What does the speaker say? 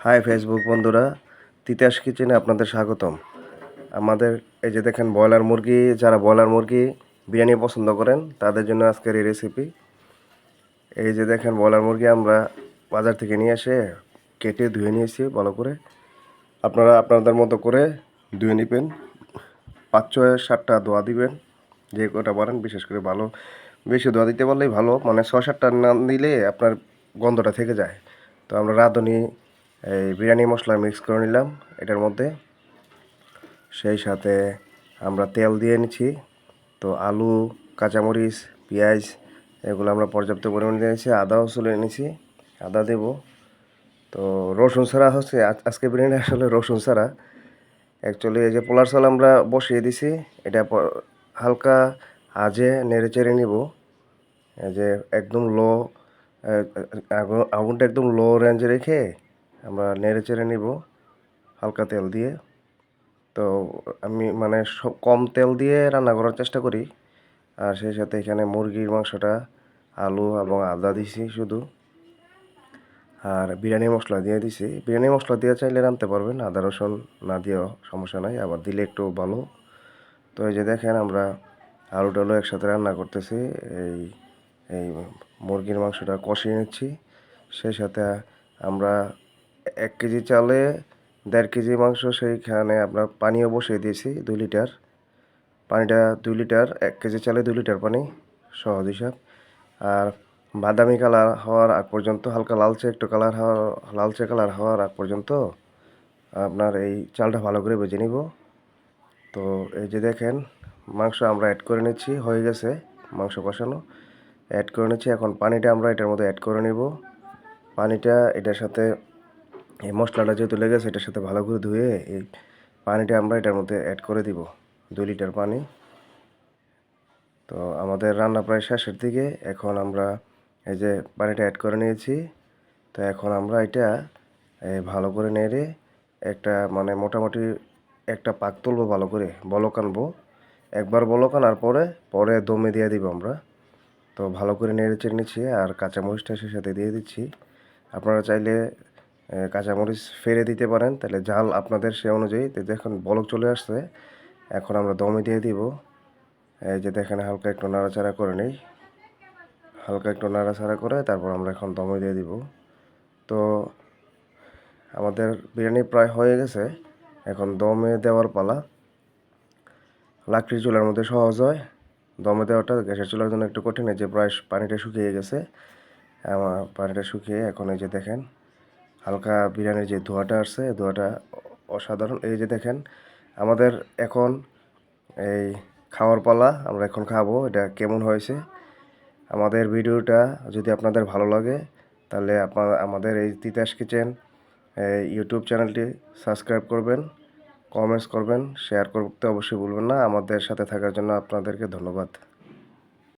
High Facebook বন্ধুরা, তিতাস কিচেনে আপনাদের স্বাগতম। আমাদের এই যে দেখেন ব্রয়লার মুরগি, যারা ব্রয়লার মুরগি বিরিয়ানি পছন্দ করেন তাদের জন্য আজকের এই রেসিপি। এই যে দেখেন ব্রয়লার মুরগি আমরা বাজার থেকে নিয়ে এসে কেটে ধুয়ে নিয়েছি ভালো করে। আপনারা আপনাদের মতো করে ধুয়ে নেবেন, ৫-৬-৭টা ধোয়া দিবেন, যে কটা পারেন। বিশেষ করে ভালো বেশি ধোয়া দিতে পারলেই ভালো, মানে ৬-৭টা না দিলে আপনার গন্ধটা থেকে যায়। তো আমরা রাঁধুনি এই বিরিয়ানি মশলা মিক্স করে নিলাম এটার মধ্যে। সেই সাথে আমরা তেল দিয়ে নিচ্ছি। তো আলু, কাঁচামরিচ, পেঁয়াজ এগুলো আমরা পর্যাপ্ত পরিমাণে দিয়েছি। আদাও চলে নিয়েছি, আদা দেব। তো রসুন ছাড়া হচ্ছে আজকে বিরিয়ানি আসলে রসুন ছাড়া। অ্যাকচুয়ালি এই যে পোলার চাল আমরা বসিয়ে দিছি, এটা হালকা আজে নেড়ে চেড়ে নিব। এই যে একদম লো, আগুনটা একদম লো রেঞ্জে রেখে আমরা নেড়ে চেড়ে নিব হালকা তেল দিয়ে। তো আমি মানে সব কম তেল দিয়ে রান্না করার চেষ্টা করি। আর সেই সাথে এখানে মুরগির মাংসটা, আলু এবং আদা দিছি শুধু, আর বিরিয়ানি মশলা দিয়ে দিছি। বিরিয়ানি মশলা দিয়ে চাইলে রাঁধতে পারবেন, আদা রসুন না দিয়েও সমস্যা নাই, আবার দিলে একটু ভালো। তো এই যে দেখেন আমরা আলু টালু একসাথে রান্না করতেছি। এই এই মুরগির মাংসটা কষিয়ে নিচ্ছি। সেই সাথে আমরা 1 কেজি চালে 1.5 কেজি মাংস, সেইখানে আমরা পানিও বসিয়ে দিয়েছি 2 লিটার। পানিটা 2 লিটার, 1 কেজি চালে 2 লিটার পানি, সহজ হিসাব। আর বাদামি কালার হওয়ার আগ পর্যন্ত, হালকা লালচে কালার হওয়ার আগ পর্যন্ত আপনার এই চালটা ভালো করে ভেজে নিব। তো এই যে দেখেন মাংস আমরা অ্যাড করে নিচ্ছি, হয়ে গেছে মাংস কষানো, অ্যাড করে নিচ্ছি। এখন পানিটা আমরা এটার মধ্যে অ্যাড করে নিব। পানিটা এটার সাথে, এই মশলাটা যেহেতু লেগেছে এটার সাথে ভালো করে ধুয়ে এই পানিটা আমরা এটার মধ্যে অ্যাড করে দিব, 2 লিটার পানি। তো আমাদের রান্না প্রায় শেষের দিকে। এখন আমরা এই যে পানিটা অ্যাড করে নিয়েছি। তো এখন আমরা এটা ভালো করে নেড়ে একটা মানে মোটামুটি একটা পাক তুলবো, ভালো করে বলক আনবো। একবার বলক আনার পরে দমে দিয়ে দিব আমরা। তো ভালো করে নেড়ে চেড়ে নিচ্ছি, আর কাঁচামরিচটা সে সাথে দিয়ে দিচ্ছি। আপনারা চাইলে কাঁচামরিচ ফেলে দিতে পারেন, তাহলে ঝাল আপনাদের সে অনুযায়ী। তো দেখুন বলক চলে আসছে, এখন আমরা দমে দিয়ে দিব। এই যে দেখেন হালকা একটু নাড়াচাড়া করে নিই, হালকা একটু নাড়াচাড়া করে তারপর আমরা এখন দমে দিয়ে দিব। তো আমাদের বিরিয়ানি প্রায় হয়ে গেছে, এখন দমে দেওয়ার পালা। লাকড়ির চুলার মধ্যে সহজ হয়, দমে দেওয়াটা গ্যাসের চুলার জন্য একটু কঠিন। এই যে প্রায় পানিটা শুকিয়ে গেছে, আমার পানিটা শুকিয়ে এখন এই যে দেখেন হালকা বিরিয়ানির যে ধোঁয়াটা আসছে, ধোঁয়াটা অসাধারণ। এই যে দেখেন আমাদের এখন এই খাওয়ার পালা, আমরা এখন খাবো। এটা কেমন হয়েছে আমাদের ভিডিওটা যদি আপনাদের ভালো লাগে, তাহলে আমাদের এই তিতাস কিচেন ইউটিউব চ্যানেলটি সাবস্ক্রাইব করবেন, কমেন্টস করবেন, শেয়ার করতে অবশ্যই ভুলবেন না। আমাদের সাথে থাকার জন্য আপনাদেরকে ধন্যবাদ।